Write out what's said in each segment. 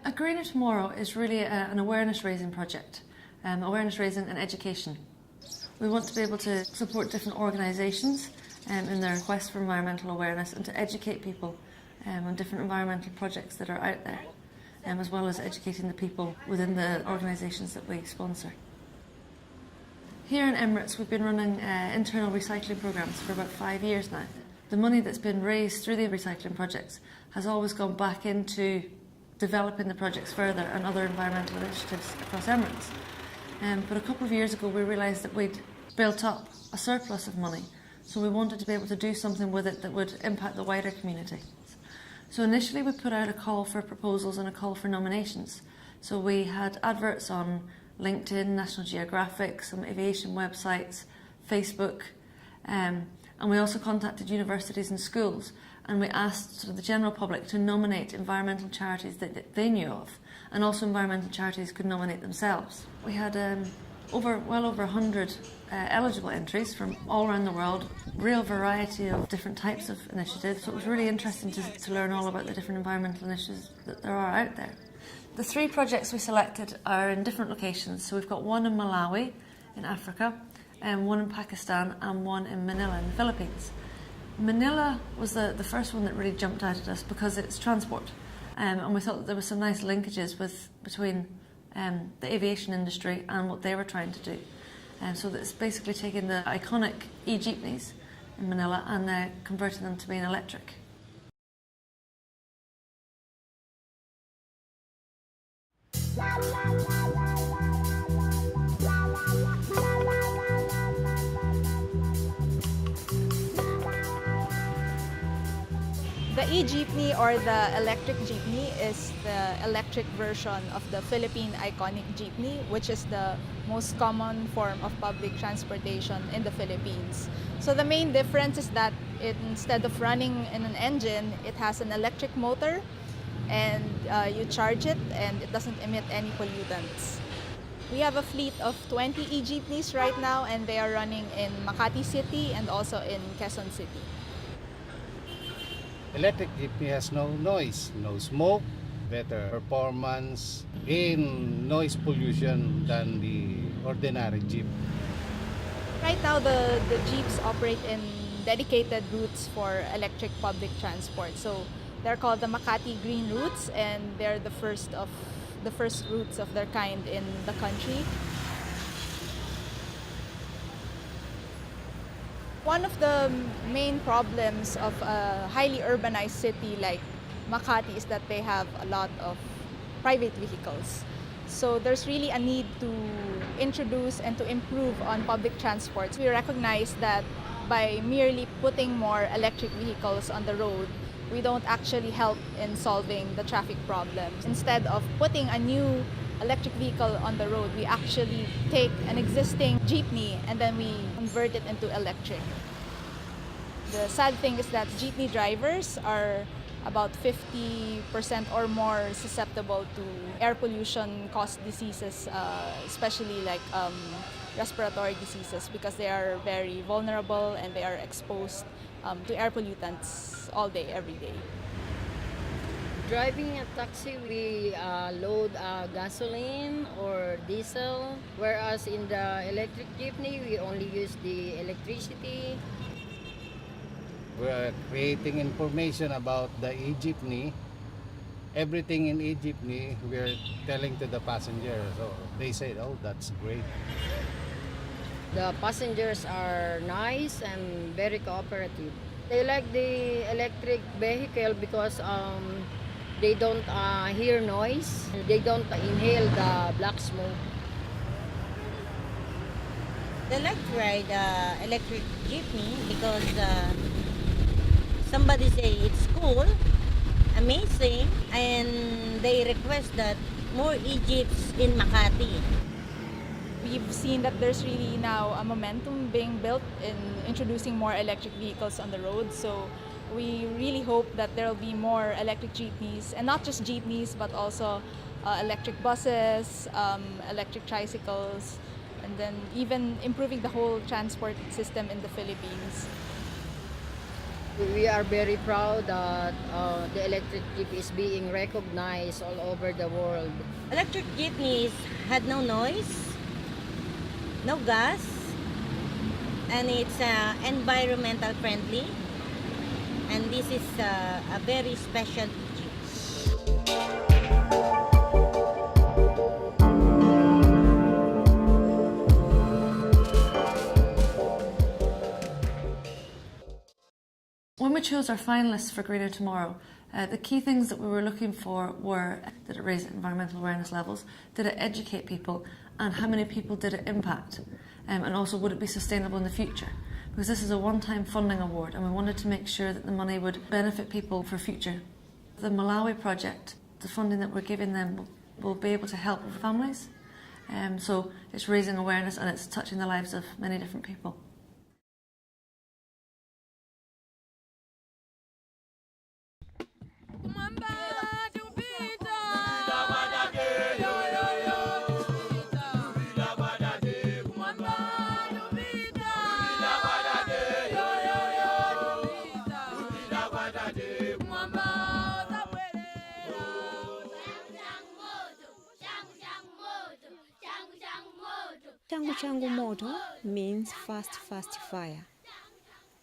A Greener Tomorrow is really an awareness raising project, awareness raising and education. We want to be able to support different organisations in their quest for environmental awareness and to educate people on different environmental projects that are out there, as well as educating the people within the organisations that we sponsor. Here in Emirates, we've been running internal recycling programmes for about 5 years now. The money that's been raised through the recycling projects has always gone back into developing the projects further and other environmental initiatives across Emirates. But a couple of years ago, we realised that we'd built up a surplus of money, so we wanted to be able to do something with it that would impact the wider community. So initially, we put out a call for proposals and a call for nominations. So we had adverts on LinkedIn, National Geographic, some aviation websites, Facebook, and we also contacted universities and schools, and we asked sort of the general public to nominate environmental charities that they knew of, and also environmental charities could nominate themselves. We had well over 100 eligible entries from all around the world, real variety of different types of initiatives, so it was really interesting to learn all about the different environmental initiatives that there are out there. The 3 projects we selected are in different locations. So we've got one in Malawi in Africa, one in Pakistan and one in Manila in the Philippines. Manila was the first one that really jumped out at us because it's transport, and we thought that there were some nice linkages between the aviation industry and what they were trying to do. So it's basically taking the iconic e-jeepneys in Manila and converting them to being electric. The e-jeepney or the electric jeepney is the electric version of the Philippine iconic jeepney, which is the most common form of public transportation in the Philippines. So the main difference is that instead of running in an engine, it has an electric motor, and you charge it and it doesn't emit any pollutants. We have a fleet of 20 e-jeepneys right now, and they are running in Makati City and also in Quezon City. Electric jeepney has no noise, no smoke, better performance in noise pollution than the ordinary jeep. Right now, the jeeps operate in dedicated routes for electric public transport. So they're called the Makati Green Routes, and they're the first routes of their kind in the country. One of the main problems of a highly urbanized city like Makati is that they have a lot of private vehicles. So there's really a need to introduce and to improve on public transport. We recognize that by merely putting more electric vehicles on the road, we don't actually help in solving the traffic problems. Instead of putting a new electric vehicle on the road, we actually take an existing jeepney and then we convert it into electric. The sad thing is that jeepney drivers are about 50% or more susceptible to air pollution caused diseases, especially like respiratory diseases, because they are very vulnerable and they are exposed to air pollutants all day, every day. Driving a taxi, we load gasoline or diesel, whereas in the electric jeepney, we only use the electricity. We are creating information about the e-jeepney. Everything in e-jeepney, we are telling to the passenger. So they say, oh, that's great. The passengers are nice and very cooperative. They like the electric vehicle because they don't hear noise. They don't inhale the black smoke. They like to ride electric jeepney because somebody say it's cool, amazing, and they request that more e-jeeps in Makati. We've seen that there's really now a momentum being built in introducing more electric vehicles on the road. So we really hope that there will be more electric jeepneys, and not just jeepneys, but also electric buses, electric tricycles, and then even improving the whole transport system in the Philippines. We are very proud that the electric jeep is being recognized all over the world. Electric jeepneys had no noise, no gas, and it's environmental friendly. And this is a very special jeep. When we chose our finalists for Greener Tomorrow, the key things that we were looking for were, did it raise environmental awareness levels, did it educate people, and how many people did it impact, and also would it be sustainable in the future? Because this is a one-time funding award and we wanted to make sure that the money would benefit people for future. The Malawi project, the funding that we're giving them will be able to help families, so it's raising awareness and it's touching the lives of many different people. Changu Changu Moto means fast, fast fire.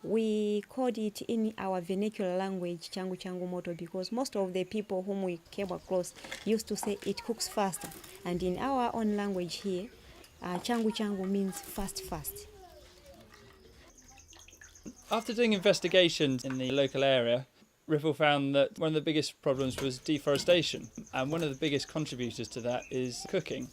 We called it in our vernacular language Changu Changu Moto because most of the people whom we came across used to say it cooks faster. And in our own language here, Changu Changu means fast, fast. After doing investigations in the local area, Ripple found that one of the biggest problems was deforestation. And one of the biggest contributors to that is cooking.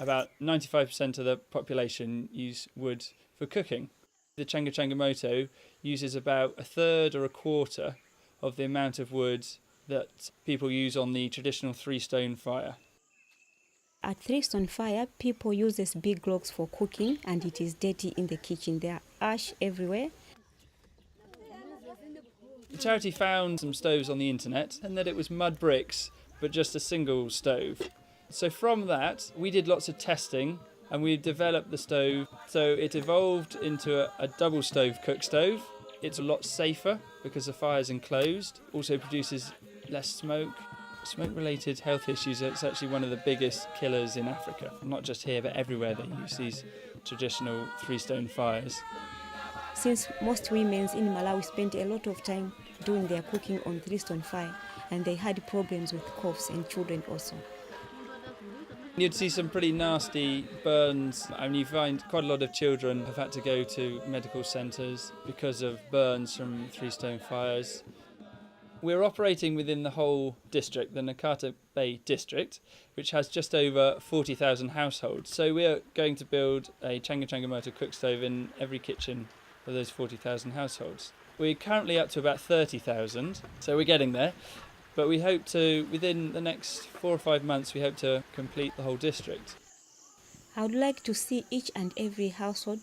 About 95% of the population use wood for cooking. The Changu Changu Moto uses about a third or a quarter of the amount of wood that people use on the traditional three-stone fire. At three-stone fire, people use these big logs for cooking and it is dirty in the kitchen. There are ash everywhere. The charity found some stoves on the internet and that it was mud bricks, but just a single stove. So from that, we did lots of testing and we developed the stove. So it evolved into a double stove cook stove. It's a lot safer because the fire is enclosed, also produces less smoke. Smoke-related health issues, it's actually one of the biggest killers in Africa. Not just here, but everywhere they use these traditional three-stone fires. Since most women in Malawi spent a lot of time doing their cooking on three-stone fire and they had problems with coughs and children also. You'd see some pretty nasty burns, and you find quite a lot of children have had to go to medical centres because of burns from three-stone fires. We're operating within the whole district, the Nakata Bay district, which has just over 40,000 households. So we're going to build a Changu Changu Moto cook stove in every kitchen for those 40,000 households. We're currently up to about 30,000, so we're getting there. But we hope to, within the next 4 or 5 months, we hope to complete the whole district. I would like to see each and every household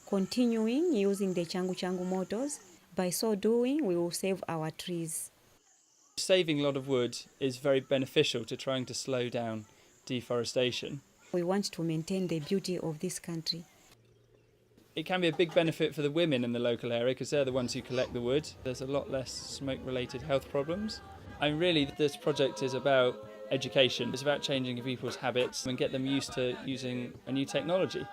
continuing using the Changu Changu Motos. By so doing, we will save our trees. Saving a lot of wood is very beneficial to trying to slow down deforestation. We want to maintain the beauty of this country. It can be a big benefit for the women in the local area because they're the ones who collect the wood. There's a lot less smoke-related health problems. And really, this project is about education. It's about changing people's habits and get them used to using a new technology.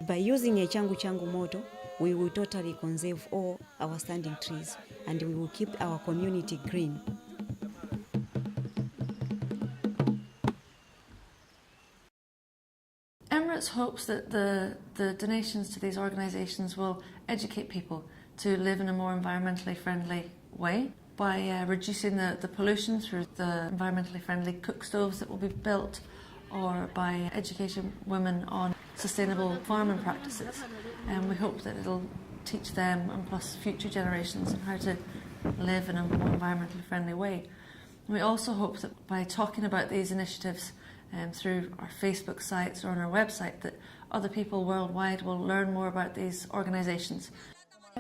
By using a Changu Changu Moto, we will totally conserve all our standing trees and we will keep our community green. Emirates hopes that the donations to these organisations will educate people to live in a more environmentally friendly way by reducing the pollution through the environmentally friendly cook stoves that will be built, or by educating women on sustainable farming practices. And we hope that it'll teach them and plus future generations how to live in a more environmentally friendly way. And we also hope that by talking about these initiatives through our Facebook sites or on our website, that other people worldwide will learn more about these organisations.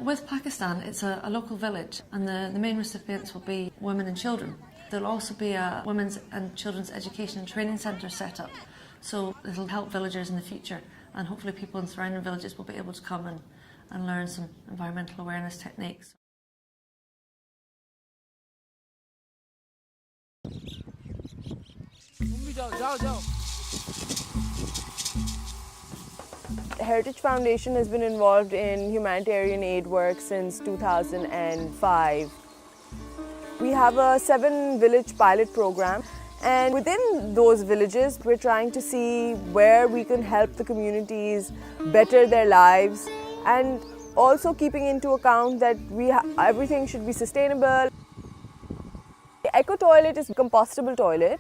With Pakistan, it's a local village, and the main recipients will be women and children. There'll also be a women's and children's education and training centre set up, so it'll help villagers in the future, and hopefully people in surrounding villages will be able to come and learn some environmental awareness techniques. Heritage Foundation has been involved in humanitarian aid work since 2005. We have a 7-village pilot program, and within those villages we're trying to see where we can help the communities better their lives, and also keeping into account that everything should be sustainable. The eco toilet is a compostable toilet.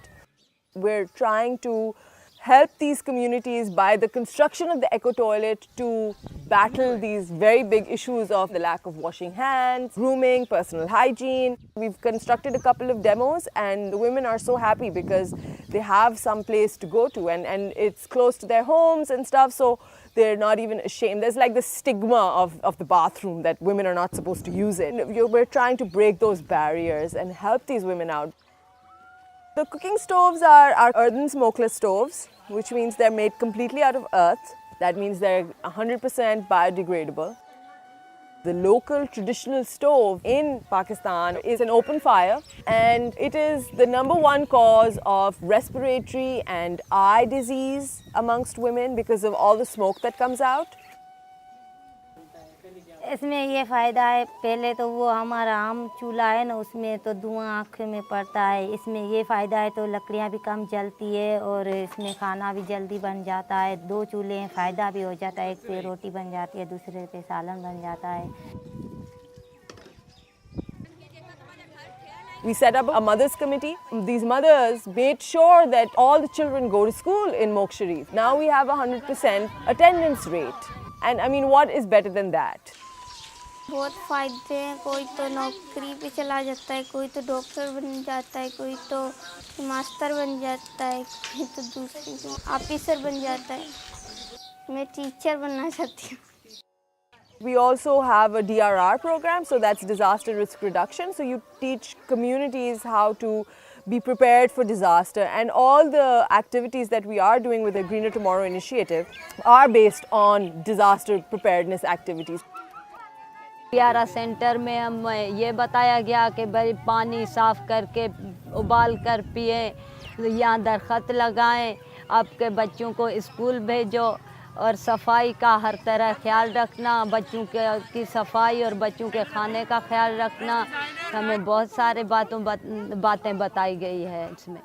We're trying to help these communities by the construction of the eco toilet to battle these very big issues of the lack of washing hands, grooming, personal hygiene. We've constructed a couple of demos, and the women are so happy because they have some place to go to, and it's close to their homes and stuff, so they're not even ashamed. There's like the stigma of the bathroom that women are not supposed to use it. We're trying to break those barriers and help these women out. The cooking stoves are earthen smokeless stoves, which means they're made completely out of earth. That means they're 100% biodegradable. The local traditional stove in Pakistan is an open fire, and it is the #1 cause of respiratory and eye disease amongst women because of all the smoke that comes out. इसमें ये फ़ायदा है, पहले तो वो हमारा आम चूल्हा है ना, उसमें तो धुआं आँख में पड़ता है। इसमें ये फ़ायदा है तो लकड़ियाँ भी कम जलती है और इसमें खाना भी जल्दी बन जाता है। 2 चूल्हे हैं, फ़ायदा भी हो जाता है। एक पे रोटी बन जाती है, दूसरे पे सालन बन जाता है। We set up a mothers committee. These mothers made sure that all the children go to school in Mok Sharif. Now we have 100% attendance rate. And I mean, what is better than that? बहुत फ़ायदे हैं। कोई तो नौकरी पे चला जाता है, कोई तो डॉक्टर बन जाता है, कोई तो मास्टर बन जाता है, कोई तो दूसरी ऑफिसर बन जाता है। मैं टीचर बनना चाहती हूँ। We also have a DRR program, so that's disaster risk reduction. So you teach communities how to be prepared for disaster, and all the activities that we are doing with the Greener Tomorrow initiative are based on disaster preparedness activities. DRR centre में हम ये बताया गया कि भाई पानी साफ़ करके उबाल कर पिए, यहाँ दरख्त लगाएं, आपके बच्चों को स्कूल भेजो और सफाई का हर तरह ख्याल रखना, बच्चों की सफाई और बच्चों के खाने का ख्याल रखना। हमें बहुत सारे बातें बताई गई है इसमें।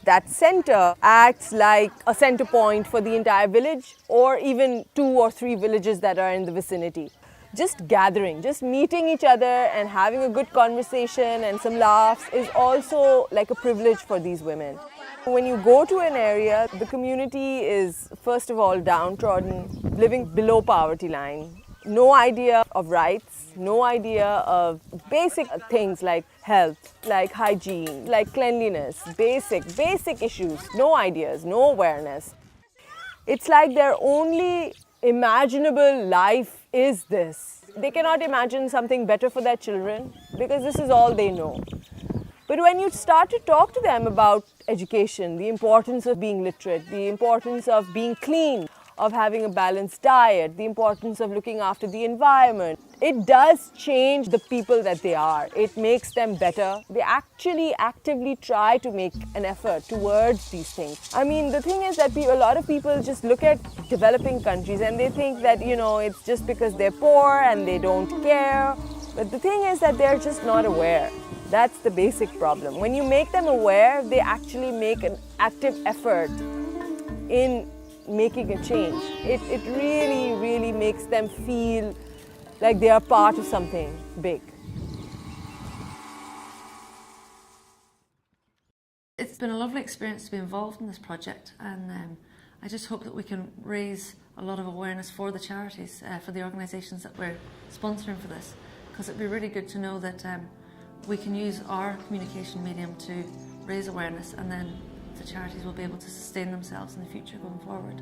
That center acts like a center point for the entire village, or even 2 or 3 villages that are in the vicinity. Just gathering, just meeting each other and having a good conversation and some laughs is also like a privilege for these women. When you go to an area, the community is first of all downtrodden, living below poverty line, no idea of rights, no idea of basic things like health, like hygiene, like cleanliness, basic issues, no ideas, no awareness. It's like their only imaginable life is this. They cannot imagine something better for their children because this is all they know. But when you start to talk to them about education, the importance of being literate, the importance of being clean, of having a balanced diet, the importance of looking after the environment, it does change the people that they are. It makes them better. They actually actively try to make an effort towards these things. I mean, the thing is that a lot of people just look at developing countries and they think that, you know, it's just because they're poor and they don't care. But the thing is that they're just not aware. That's the basic problem. When you make them aware, they actually make an active effort in making a change. It really, really makes them feel like they are part of something big. It's been a lovely experience to be involved in this project, and I just hope that we can raise a lot of awareness for the charities, for the organisations that we're sponsoring for this, because it'd be really good to know that we can use our communication medium to raise awareness, and then the charities will be able to sustain themselves in the future going forward.